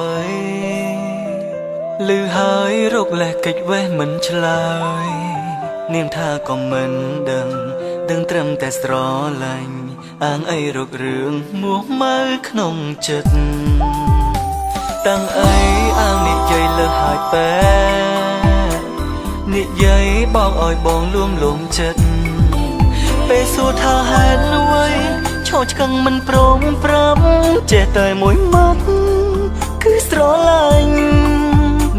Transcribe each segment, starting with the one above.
vậy lư hơi rục lẹ kịch vẽ mình chơi niềm tha còn mình đừng trầmแต่ស្រឡាញ់អាងអីរករឿងមួម៉ៅក្នុងចិត្តតាំងអីអាងនិយាយលើសហើយបែនិយាយបងឲ្យបងលួមលំចិត្តពេលសួរថាហេតុអ្វីឈោឆ្កឹងមិនព្រមប្រាប់ចេះតែមួយម៉ាត់គឺស្រឡាញ់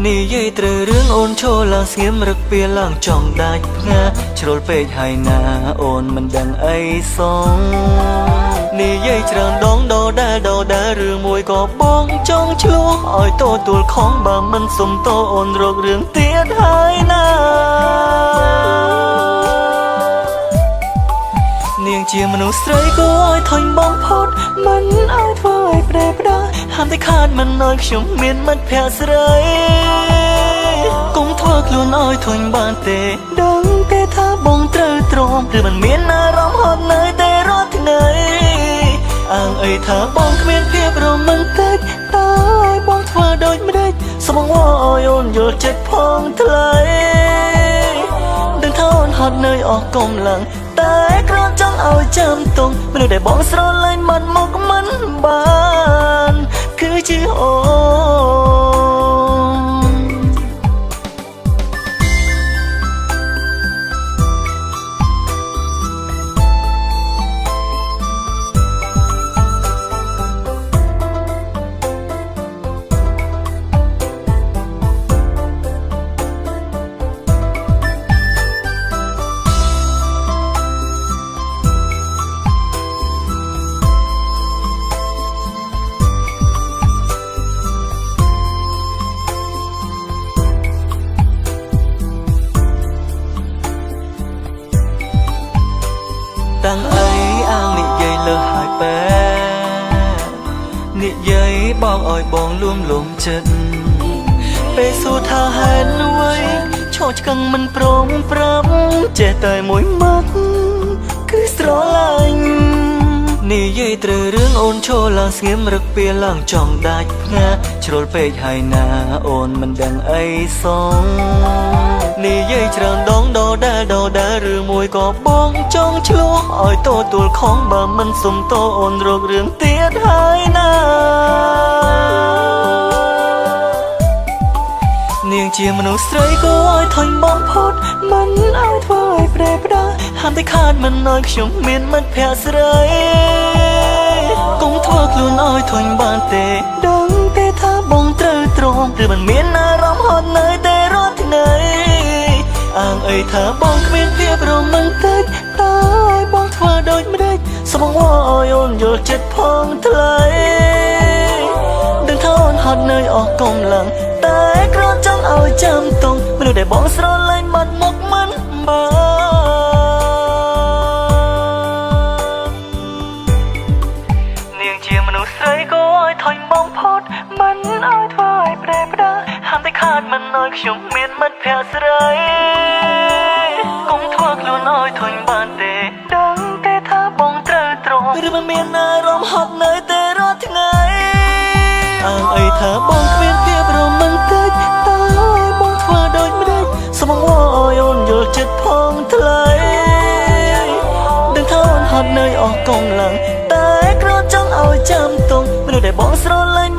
និយាយត្រូវរឿងអូនឈរឡើងស្ងៀមរឹកពីឡើងចង់ដាច់ផ្ងាជ្រុលពេកហើយណាអូនមិនដឹងអីសងនិយាយច្រើនដងដដែលរឿងមួយក៏បងចង់ឆ្លោះឲ្យទទួលខំបើមិនសុំតអូនរករឿងទៀតហើយណានាងជាមនុស្សស្រីក៏ឲ្យធុញបងផុតមិនឲ្យធ្វើឲ្យប្រេផ្ដាហាមតែខាតមិនឲ្យខ្ញុំមានមិត្តភក្តិស្រីកុំធ្វើខ្លួនឲ្យធុញបានទេដឹងទេថាបងត្រូវទ្រាំឬមិនមានអារម្មណ៍ហត់នៅតែរាល់ថ្ងៃអាងអីថាបងគ្មានភាពរ៉ូម៉ាន់ទិកតើឲ្យបងធ្វើដូចម្ដេចសូមបងឲ្យអូនយល់ចិត្តផងថ្លៃដឹងថាអូនហត់នៅអស់កម្លាំងតែគ្រាន់ចង់ឲ្យចាំទុំមនុស្សដែលបងស្រឡាញ់មិនមកមិនបានគឺជាអូនតាំងអីអាងនិយាយលើសហើយបែនិយាយបងឲ្យបងលួមលំចិត្តពេលសួរថាហេតុអ្វីឈោឆ្កឹងមិនព្រមប្រាប់ចេះតែមួយម៉ាត់គឺស្រឡាញ់និយាយត្រូវរឿងអូនឈរឡើងស្ងៀមរឹកពីឡើងចង់ដាច់ផ្ងាជ្រុលពេកហើយណាអូនមិនដឹងអីសងនិយាយច្រើនដងដដែលរឿងមួយក៏បងចង់ឆ្លោះឲ្យទទួលខំបើមិនសុំតអូនរករឿងទៀតហើយណានាងជាមនុស្សស្រីក៏ឲ្យធុញបងផុតមិនឲ្យធ្វើឲ្យប្រេផ្ដាហាមតែខាតមិនឲ្យខ្ញុំមានមិត្តភក្តិស្រីកុំធ្វើខ្លួនឲ្យធុញបានទេដឹងទេថាបងត្រូវទ្រាំឬមិនមានអារម្មណ៍ហត់នៅតែរាល់ថ្ងៃអាងអីថាបងគ្មានភាពរ៉ូម៉ាន់ទិកតើឲ្យបងធ្វើដូចម្ដេចសូមបងឲ្យអូនយល់ចិត្តផងថ្លៃដឹងថាអូនហត់នៅអស់កម្លាំងតែគ្រាន់ចង់ឲ្យចាំទុំមនុស្សដែលបងស្រឡាញ់បាត់មកមិនបាននាងជាមនុស្សស្រីក៏ឲ្យធុញបងផុតមិនឲ្យធ្វើឲ្យប្រេផ្ដាហាមតែខាតមិនឲ្យខ្ញុំមានមិត្តភក្តិស្រីកុំធ្វើខ្លួនឲ្យធុញបានទេដឹងទេថាបងត្រូវទ្រាំឬមិនមានអារម្មណ៍ហត់នៅតែរាល់ថ្ងៃអាងអីថាបងគ្មានភាពរ៉ូម៉ាន់ទិកតើឲ្យបងធ្វើដូចម្ដេចសូមបងឲ្យអូនយល់ចិត្តផងថ្លៃដឹងថាអូនហត់នៅអស់កម្លាំងតែគ្រាន់ចង់ឲ្យចាំទុំមនុស្សដែលបងស្រឡាញ់